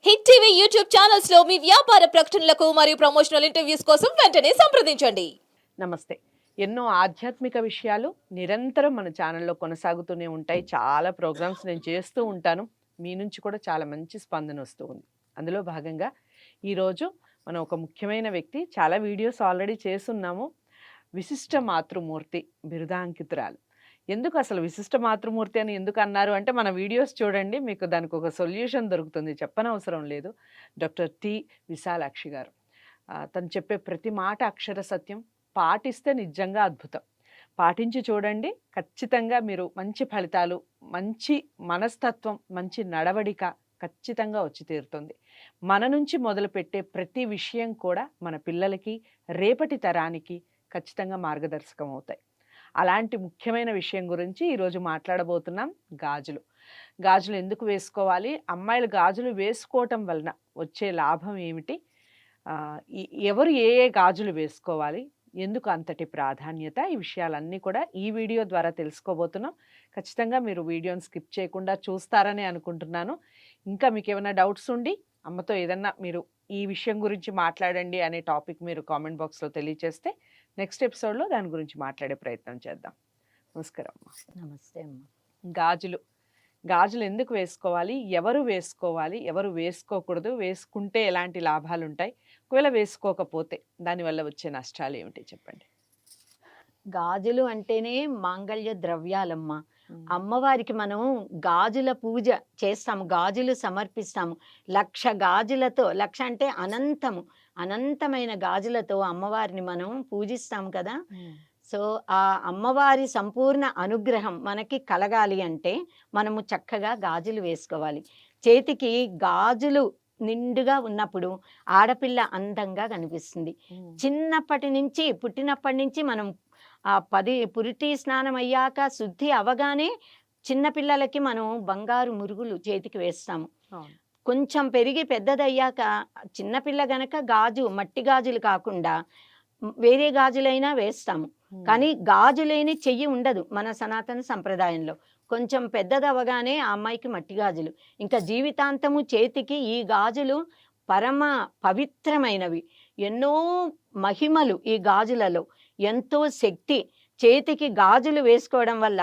Hit TV YouTube channels లో మీ వ్యాపార ప్రకటనలకు మరియు ప్రమోషనల్ ఇంటర్వ్యూస్ కోసం వెంటనే సంప్రదించండి. నమస్తే. ఎన్నో ఆధ్యాత్మిక విషయాలు నిరంతరం మన ఛానల్లో కొనసాగుతూనే ఉంటాయి. చాలా ప్రోగ్రామ్స్ నేను చేస్తూ ఉంటాను. మీ నుంచి కూడా చాలా మంచి స్పందన వస్తూ ఉంది. అందులో భాగంగా ఈరోజు మనం ఒక ముఖ్యమైన వ్యక్తి, చాలా వీడియోస్ ఆల్రెడీ చేసున్నాము. విశిష్ట మాతృమూర్తి బిరుదాంకితురాలు. ఎందుకు అసలు విశిష్ట మాతృమూర్తి అని ఎందుకు అన్నారు అంటే, మన వీడియోస్ చూడండి, మీకు దానికి ఒక సొల్యూషన్ దొరుకుతుంది, చెప్పనవసరం లేదు. డాక్టర్ టి విశాలాక్షి గారు. తను చెప్పే ప్రతి మాట అక్షర సత్యం. పాటిస్తే నిజంగా అద్భుతం. పాటించి చూడండి, ఖచ్చితంగా మీరు మంచి ఫలితాలు, మంచి మనస్తత్వం, మంచి నడవడిక ఖచ్చితంగా వచ్చి తీరుతుంది. మన నుంచి మొదలుపెట్టే ప్రతి విషయం కూడా మన పిల్లలకి, రేపటి తరానికి ఖచ్చితంగా మార్గదర్శకం అవుతాయి. అలాంటి ముఖ్యమైన విషయం గురించి ఈరోజు మాట్లాడబోతున్నాం. గాజులు. గాజులు ఎందుకు వేసుకోవాలి, అమ్మాయిలు గాజులు వేసుకోవటం వలన వచ్చే లాభం ఏమిటి, ఎవరు ఏ ఏ గాజులు వేసుకోవాలి, ఎందుకు అంతటి ప్రాధాన్యత, ఈ విషయాలన్నీ కూడా ఈ వీడియో ద్వారా తెలుసుకోబోతున్నాం. ఖచ్చితంగా మీరు వీడియోని స్కిప్ చేయకుండా చూస్తారని అనుకుంటున్నాను. ఇంకా మీకు ఏమైనా డౌట్స్ ఉండి అమ్మతో ఏదన్నా మీరు ఈ విషయం గురించి మాట్లాడండి అనే టాపిక్ మీరు కామెంట్ బాక్స్లో తెలియచేస్తే నెక్స్ట్ ఎపిసోడ్లో దాని గురించి మాట్లాడే ప్రయత్నం చేద్దాం. నమస్కారం అమ్మ. నమస్తే అమ్మ. గాజులు. గాజులు ఎందుకు వేసుకోవాలి, ఎవరు వేసుకోవాలి, ఎవరు వేసుకోకూడదు, వేసుకుంటే ఎలాంటి లాభాలు ఉంటాయి, ఒకవేళ వేసుకోకపోతే దానివల్ల వచ్చే నష్టాలు ఏమిటి చెప్పండి. గాజులు అంటేనే మాంగళ్య ద్రవ్యాలమ్మ. అమ్మవారికి మనం గాజుల పూజ చేస్తాము, గాజులు సమర్పిస్తాము. 1,00,000 గాజులతో, 1,00,000 అంటే అనంతము, అనంతమైన గాజులతో అమ్మవారిని మనం పూజిస్తాము కదా. సో ఆ అమ్మవారి సంపూర్ణ అనుగ్రహం మనకి కలగాలి అంటే మనము చక్కగా గాజులు వేసుకోవాలి. చేతికి గాజులు నిండుగా ఉన్నప్పుడు ఆడపిల్ల అందంగా కనిపిస్తుంది. చిన్నప్పటి నుంచి, పుట్టినప్పటి నుంచి మనం ఆ పురిటి స్నానం అయ్యాక శుద్ధి అవగానే చిన్నపిల్లలకి మనం బంగారు మురుగులు చేతికి వేస్తాము. కొంచెం పెరిగి పెద్దదయ్యాక చిన్నపిల్ల గనక గాజు, మట్టి గాజులు కాకుండా వేరే గాజులైనా వేస్తాము. కానీ గాజు లేని చెయ్యి ఉండదు మన సనాతన సంప్రదాయంలో. కొంచెం పెద్దదవగానే ఆ అమ్మాయికి మట్టి గాజులు, ఇంకా జీవితాంతము చేతికి ఈ గాజులు పరమ పవిత్రమైనవి. ఎన్నో మహిమలు ఈ గాజులలో, ఎంతో శక్తి. చేతికి గాజులు వేసుకోవడం వల్ల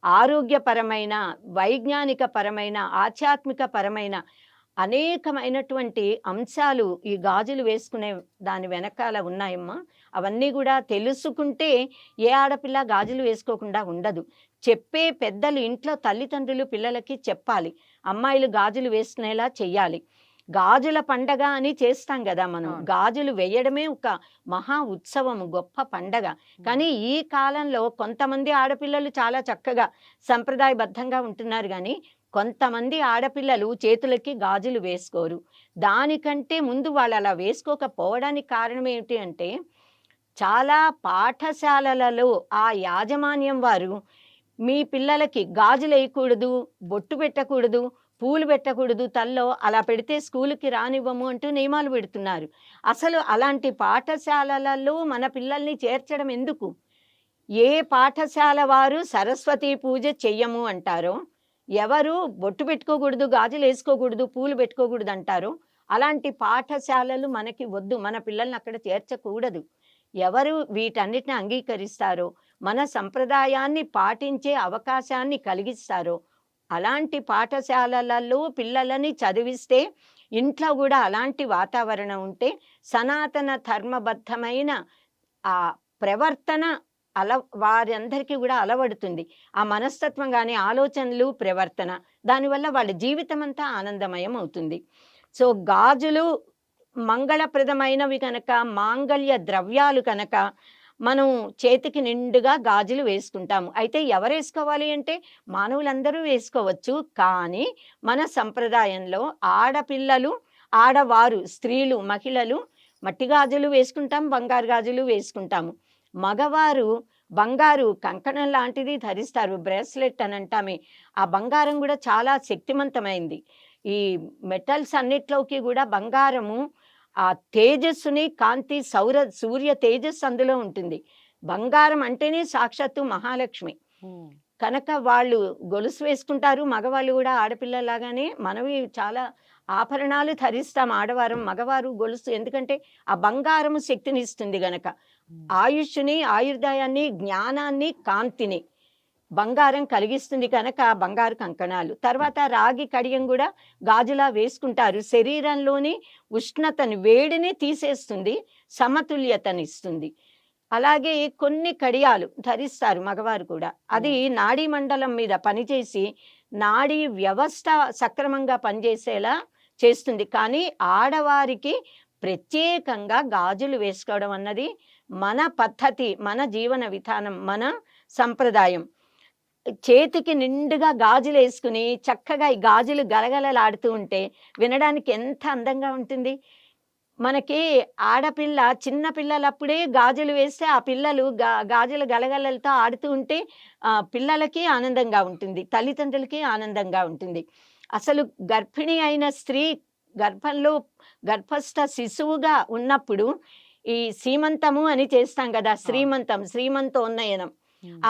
ఆరోగ్యపరమైన, వైజ్ఞానిక పరమైన, ఆధ్యాత్మిక పరమైన అనేకమైనటువంటి అంశాలు ఈ గాజులు వేసుకునే దాని వెనకాల ఉన్నాయమ్మా. అవన్నీ కూడా తెలుసుకుంటే ఏ ఆడపిల్ల గాజులు వేసుకోకుండా ఉండదు. చెప్పే పెద్దలు, ఇంట్లో తల్లిదండ్రులు పిల్లలకి చెప్పాలి, అమ్మాయిలు గాజులు వేసుకునేలా చెయ్యాలి. గాజుల పండగ అని చేస్తాం కదా మనం. గాజులు వేయడమే ఒక మహా ఉత్సవము, గొప్ప పండగ. కానీ ఈ కాలంలో కొంతమంది ఆడపిల్లలు చాలా చక్కగా సంప్రదాయబద్ధంగా ఉంటున్నారు, కానీ కొంతమంది ఆడపిల్లలు చేతులకి గాజులు వేసుకోరు. దానికంటే ముందు వాళ్ళు అలా వేసుకోకపోవడానికి కారణం ఏమిటి అంటే, చాలా పాఠశాలలలో ఆ యాజమాన్యం వారు మీ పిల్లలకి గాజులు వేయకూడదు, బొట్టు పెట్టకూడదు, పూలు పెట్టకూడదు తల్లో, అలా పెడితే స్కూలుకి రానివ్వము అంటూ నియమాలు పెడుతున్నారు. అసలు అలాంటి పాఠశాలలలో మన పిల్లల్ని చేర్చడం ఎందుకు? ఏ పాఠశాల వారు సరస్వతి పూజ చెయ్యము అంటారో, ఎవరు బొట్టు పెట్టుకోకూడదు, గాజులు వేసుకోకూడదు, పూలు పెట్టుకోకూడదు అంటారో, అలాంటి పాఠశాలలు మనకి వద్దు. మన పిల్లల్ని అక్కడ చేర్చకూడదు. ఎవరు వీటన్నిటిని అంగీకరిస్తారో, మన సంప్రదాయాన్ని పాటించే అవకాశాన్ని కలిగిస్తారో అలాంటి పాఠశాలలలో పిల్లలని చదివిస్తే, ఇంట్లో కూడా అలాంటి వాతావరణం ఉంటే సనాతన ధర్మబద్ధమైన ఆ ప్రవర్తన వారందరికీ కూడా అలవడుతుంది. ఆ మనస్తత్వం కానీ, ఆలోచనలు, ప్రవర్తన, దానివల్ల వాళ్ళ జీవితం అంతా ఆనందమయం అవుతుంది. సో గాజులు మంగళప్రదమైనవి కనుక, మాంగళ్య ద్రవ్యాలు కనుక మనం చేతికి నిండుగా గాజులు వేసుకుంటాము. అయితే ఎవరు వేసుకోవాలి అంటే మానవులందరూ వేసుకోవచ్చు. కానీ మన సంప్రదాయంలో ఆడపిల్లలు, ఆడవారు, స్త్రీలు, మహిళలు మట్టి గాజులు వేసుకుంటాం, బంగారు గాజులు వేసుకుంటాము. మగవారు బంగారు కంకణం లాంటిది ధరిస్తారు, బ్రేస్లెట్ అని అంటామే. ఆ బంగారం కూడా చాలా శక్తివంతమైంది. ఈ మెటల్స్ అన్నిట్లోకి కూడా బంగారము ఆ తేజస్సుని, కాంతి, సూర్య తేజస్సు అందులో ఉంటుంది. బంగారం అంటేనే సాక్షాత్తు మహాలక్ష్మి కనుక వాళ్ళు గొలుసు వేసుకుంటారు. మగవాళ్ళు కూడా ఆడపిల్లలాగానే మనవి చాలా ఆభరణాలు ధరిస్తాం ఆడవారం, మగవారు గొలుసు. ఎందుకంటే ఆ బంగారము శక్తిని ఇస్తుంది గనక. ఆయుష్ని, ఆయుర్దాయాన్ని, జ్ఞానాన్ని, కాంతిని బంగారం కలిగిస్తుంది కనుక బంగారు కంకణాలు. తర్వాత రాగి కడియం కూడా గాజులా వేసుకుంటారు. శరీరంలోని ఉష్ణతని, వేడిని తీసేస్తుంది, సమతుల్యతనిస్తుంది. అలాగే కొన్ని కడియాలు ధరిస్తారు మగవారు కూడా. అది నాడీ మండలం మీద పనిచేసి నాడీ వ్యవస్థ సక్రమంగా పనిచేసేలా చేస్తుంది. కానీ ఆడవారికి ప్రత్యేకంగా గాజులు వేసుకోవడం అన్నది మన పద్ధతి, మన జీవన విధానం, మన సంప్రదాయం. చేతికి నిండుగా గాజులు వేసుకుని చక్కగా ఈ గాజులు గలగలలాడుతూ ఉంటే వినడానికి ఎంత అందంగా ఉంటుంది. మనకి ఆడపిల్ల చిన్న పిల్లలప్పుడే గాజులు వేస్తే ఆ పిల్లలు గాజుల గలగలలతో ఆడుతూ ఉంటే పిల్లలకి ఆనందంగా ఉంటుంది, తల్లిదండ్రులకి ఆనందంగా ఉంటుంది. అసలు గర్భిణి అయిన స్త్రీ గర్భంలో గర్భస్థ శిశువుగా ఉన్నప్పుడు ఈ సీమంతము అని చేస్తాం కదా, శ్రీమంతోన్నయనం.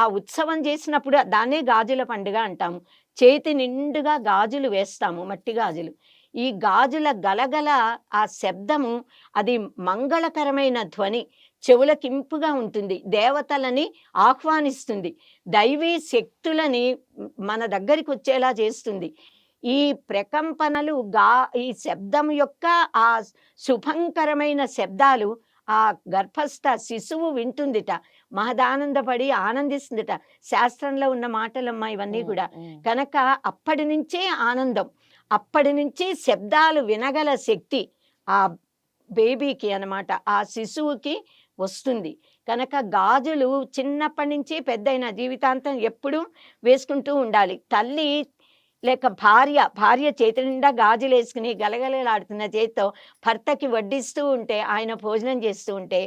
ఆ ఉత్సవం చేసినప్పుడు దాన్నే గాజుల పండుగ అంటాము. చేతి నిండుగా గాజులు వేస్తాము, మట్టి గాజులు. ఈ గాజుల గలగల ఆ శబ్దము అది మంగళకరమైన ధ్వని, చెవులకింపుగా ఉంటుంది, దేవతలని ఆహ్వానిస్తుంది, దైవీ శక్తులని మన దగ్గరికి వచ్చేలా చేస్తుంది. ఈ ప్రకంపనలు ఈ శబ్దం యొక్క ఆ శుభంకరమైన శబ్దాలు ఆ గర్భస్థ శిశువు వింటుందిట, మహదానందపడి ఆనందిస్తుందిట. శాస్త్రంలో ఉన్న మాటలమ్మా ఇవన్నీ కూడా. కనుక అప్పటి నుంచే ఆనందం, అప్పటి నుంచి శబ్దాలు వినగల శక్తి ఆ బేబీకి అన్నమాట, ఆ శిశువుకి వస్తుంది. కనుక గాజులు చిన్నప్పటి నుంచి పెద్దయిన జీవితాంతం ఎప్పుడూ వేసుకుంటూ ఉండాలి. తల్లి లేక భార్య చేతి నిండా గాజులు వేసుకుని గలగలలాడుతున్న చేతితో భర్తకి వడ్డిస్తూ ఉంటే, ఆయన భోజనం చేస్తూ ఉంటే,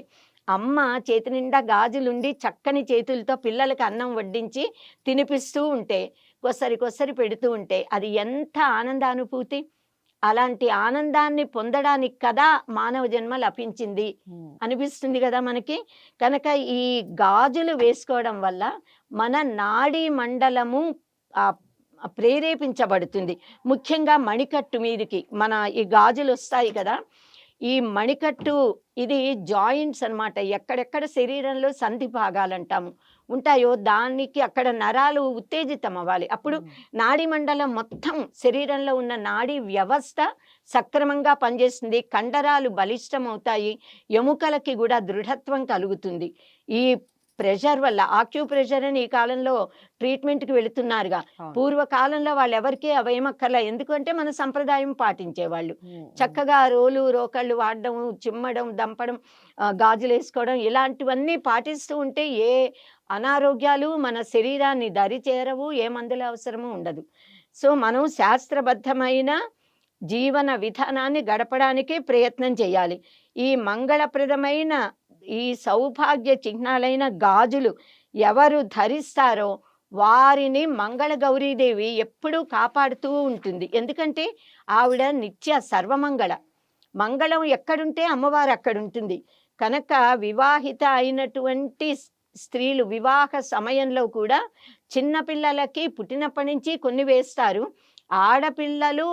అమ్మ చేతి నిండా గాజులుండి చక్కని చేతులతో పిల్లలకి అన్నం వడ్డించి తినిపిస్తూ ఉంటే, కొసరి పెడుతూ ఉంటే అది ఎంత ఆనందానుభూతి. అలాంటి ఆనందాన్ని పొందడానికి కదా మానవ జన్మ లభించింది అనిపిస్తుంది కదా మనకి. కనుక ఈ గాజులు వేసుకోవడం వల్ల మన నాడీ మండలము ప్రేరేపించబడుతుంది. ముఖ్యంగా మణికట్టు మీదకి మన ఈ గాజులు వస్తాయి కదా, ఈ మణికట్టు ఇది జాయింట్స్ అన్నమాట. ఎక్కడెక్కడ శరీరంలో సంధి భాగాలు అంటాము ఉంటాయో దానికి అక్కడ నరాలు ఉత్తేజితం అవ్వాలి. అప్పుడు నాడీ మండలం మొత్తం శరీరంలో ఉన్న నాడీ వ్యవస్థ సక్రమంగా పనిచేస్తుంది, కండరాలు బలిష్టం అవుతాయి, ఎముకలకి కూడా దృఢత్వం కలుగుతుంది. ఈ ప్రెషర్ వల్ల ఆక్యూప్రెషర్ అని ఈ కాలంలో ట్రీట్మెంట్కి వెళుతున్నారుగా. పూర్వకాలంలో వాళ్ళు ఎవరికీ అవేమక్కర్లా, ఎందుకంటే మన సంప్రదాయం పాటించేవాళ్ళు. చక్కగా రోకళ్ళు వాడడం, చిమ్మడం, దంపడం, గాజులు వేసుకోవడం ఇలాంటివన్నీ పాటిస్తూ ఉంటే ఏ అనారోగ్యాలు మన శరీరాన్ని దరి చేరవు, ఏ మందుల అవసరము ఉండదు. సో మనం శాస్త్రబద్ధమైన జీవన విధానాన్ని గడపడానికి ప్రయత్నం చేయాలి. ఈ మంగళప్రదమైన ఈ సౌభాగ్య చిహ్నాలైన గాజులు ఎవరు ధరిస్తారో వారిని మంగళగౌరీదేవి ఎప్పుడూ కాపాడుతూ ఉంటుంది. ఎందుకంటే ఆవిడ నిత్య సర్వమంగళ. మంగళం ఎక్కడుంటే అమ్మవారు అక్కడ ఉంటుంది. కనుక వివాహిత అయినటువంటి స్త్రీలు వివాహ సమయంలో కూడా చిన్నపిల్లలకి పుట్టినప్పటి నుంచి కొన్ని వేస్తారు. ఆడపిల్లలు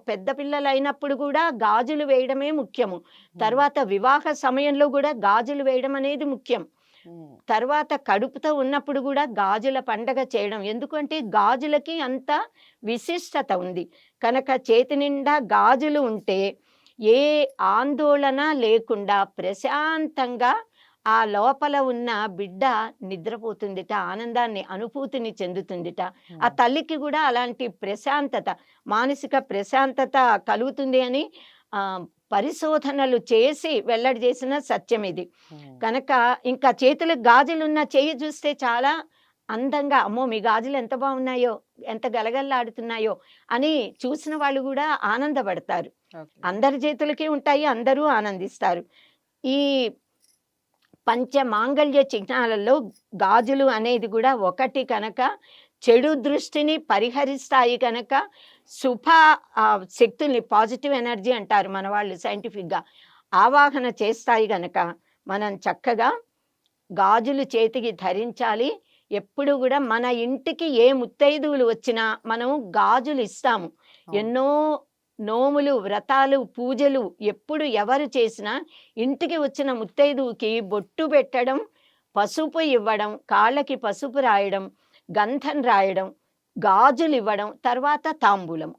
పెద్ద పిల్లలు అయినప్పుడు కూడా గాజులు వేయడమే ముఖ్యము. తర్వాత వివాహ సమయంలో కూడా గాజులు వేయడం అనేది ముఖ్యం. తర్వాత కడుపుతో ఉన్నప్పుడు కూడా గాజుల పండగ చేయడం, ఎందుకంటే గాజులకి అంత విశిష్టత ఉంది. కనుక చేతి నిండా గాజులు ఉంటే ఏ ఆందోళన లేకుండా ప్రశాంతంగా ఆ లోపల ఉన్న బిడ్డ నిద్రపోతుందిట, ఆనందాన్ని అనుభూతిని చెందుతుందిట. ఆ తల్లికి కూడా అలాంటి ప్రశాంతత, మానసిక ప్రశాంతత కలుగుతుంది అని పరిశోధనలు చేసి వెల్లడి చేసిన సత్యం ఇది. కనుక ఇంకా చేతులకు గాజులున్న చెయ్యి చూస్తే చాలా అందంగా, అమ్మో మీ గాజులు ఎంత బాగున్నాయో, ఎంత గలగల్లాడుతున్నాయో అని చూసిన వాళ్ళు కూడా ఆనందపడతారు. అందరి చేతులకి ఉంటాయి, అందరూ ఆనందిస్తారు. ఈ పంచమాంగళ్య చిహ్నాలలో గాజులు అనేది కూడా ఒకటి కనుక చెడు దృష్టిని పరిహరిస్తాయి. కనుక శుభ శక్తుల్ని, పాజిటివ్ ఎనర్జీ అంటారు మన వాళ్ళు సైంటిఫిక్గా, ఆవాహన చేస్తాయి. కనుక మనం చక్కగా గాజులు చేతికి ధరించాలి. ఎప్పుడు కూడా మన ఇంటికి ఏ ముత్తైదువులు వచ్చినా మనం గాజులు ఇస్తాము. ఎన్నో నోములు, వ్రతాలు, పూజలు ఎప్పుడు ఎవరు చేసినా ఇంటికి వచ్చిన ముత్తైదువుకి బొట్టు పెట్టడం, పసుపు ఇవ్వడం, కాళ్ళకి పసుపు రాయడం, గంధం రాయడం, గాజులు ఇవ్వడం, తర్వాత తాంబూలం.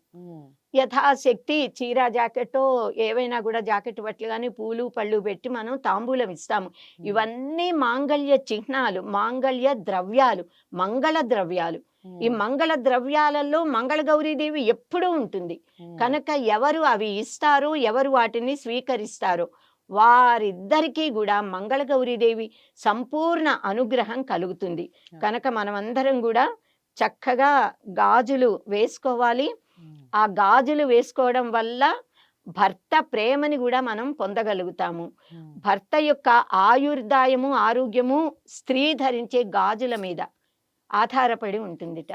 యథాశక్తి చీర జాకెట్టో ఏవైనా కూడా జాకెట్ బట్టలు కానీ పూలు పళ్ళు పెట్టి మనం తాంబూలం ఇస్తాము. ఇవన్నీ మాంగళ్య చిహ్నాలు, మాంగళ్య ద్రవ్యాలు, మంగళ ద్రవ్యాలు. ఈ మంగళ ద్రవ్యాలలో మంగళగౌరీదేవి ఎప్పుడూ ఉంటుంది కనుక ఎవరు అవి ఇస్తారో, ఎవరు వాటిని స్వీకరిస్తారో వారిద్దరికీ కూడా మంగళగౌరీదేవి సంపూర్ణ అనుగ్రహం కలుగుతుంది. కనుక మనమందరం కూడా చక్కగా గాజులు వేసుకోవాలి. ఆ గాజులు వేసుకోవడం వల్ల భర్త ప్రేమని కూడా మనం పొందగలుగుతాము. భర్త యొక్క ఆయుర్దాయము, ఆరోగ్యము స్త్రీ ధరించే గాజుల మీద ఆధారపడి ఉంటుందిట.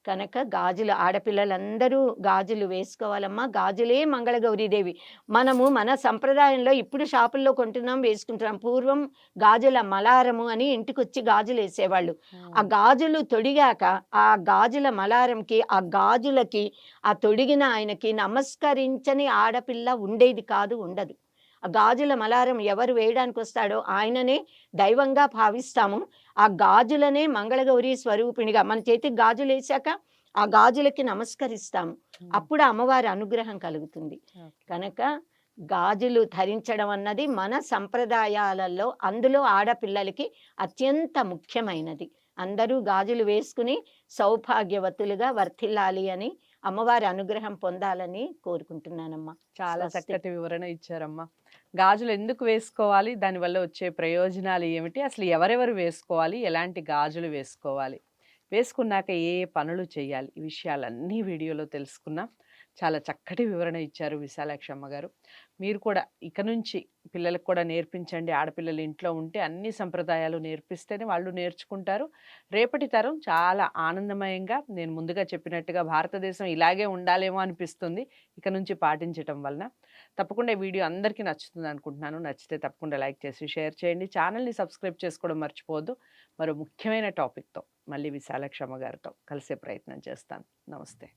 కనుక గాజులు ఆడపిల్లలందరూ గాజులు వేసుకోవాలమ్మా. గాజులే మంగళగౌరీదేవి. మనము మన సంప్రదాయంలో ఇప్పుడు షాపుల్లో కొంటున్నాం, వేసుకుంటున్నాం. పూర్వం గాజుల మలారము అని ఇంటికి వచ్చి గాజులు వేసేవాళ్ళు. ఆ గాజులు తొడిగాక ఆ గాజుల మలారంకి, ఆ గాజులకి, ఆ తొడిగిన ఆయనకి నమస్కరించని ఆడపిల్ల ఉండేది కాదు, ఉండదు. ఆ గాజుల మలారం ఎవరు వేయడానికి వస్తాడో ఆయననే దైవంగా భావిస్తాము. ఆ గాజులనే మంగళగౌరి స్వరూపిణిగా మన చేతికి గాజులు వేసాక ఆ గాజులకి నమస్కరిస్తాము. అప్పుడు అమ్మవారి అనుగ్రహం కలుగుతుంది. కనుక గాజులు ధరించడం అన్నది మన సంప్రదాయాలలో, అందులో ఆడపిల్లలకి అత్యంత ముఖ్యమైనది. అందరూ గాజులు వేసుకుని సౌభాగ్యవతులుగా వర్ధిల్లాలి అని, అమ్మవారి అనుగ్రహం పొందాలని కోరుకుంటున్నానమ్మా. చాలా స్వస్తి. చక్కటి వివరణ ఇచ్చారమ్మా. గాజులు ఎందుకు వేసుకోవాలి, దానివల్ల వచ్చే ప్రయోజనాలు ఏమిటి, అసలు ఎవరెవరు వేసుకోవాలి, ఎలాంటి గాజులు వేసుకోవాలి, వేసుకున్నాక ఏ పనులు చేయాలి, ఈ విషయాలన్నీ వీడియోలో తెలుసుకున్నాం. చాలా చక్కటి వివరణ ఇచ్చారు విశాలాక్షమ్మ గారు. మీరు కూడా ఇక నుంచి పిల్లలకు కూడా నేర్పించండి. ఆడపిల్లలు ఇంట్లో ఉంటే అన్ని సంప్రదాయాలు నేర్పిస్తేనే వాళ్ళు నేర్చుకుంటారు. రేపటి తరం చాలా ఆనందమయంగా, నేను ముందుగా చెప్పినట్టుగా భారతదేశం ఇలాగే ఉండాలేమో అనిపిస్తుంది ఇక నుంచి పాటించటం వలన. తప్పకుండా ఈ వీడియో అందరికీ నచ్చుతుంది అనుకుంటున్నాను. నచ్చితే తప్పకుండా లైక్ చేసి షేర్ చేయండి. ఛానల్ని సబ్స్క్రైబ్ చేసుకోవడం మర్చిపోవద్దు. మరో ముఖ్యమైన టాపిక్తో మళ్ళీ విశాలాక్షమ్మ గారితో కలిసే ప్రయత్నం చేస్తాను. నమస్తే.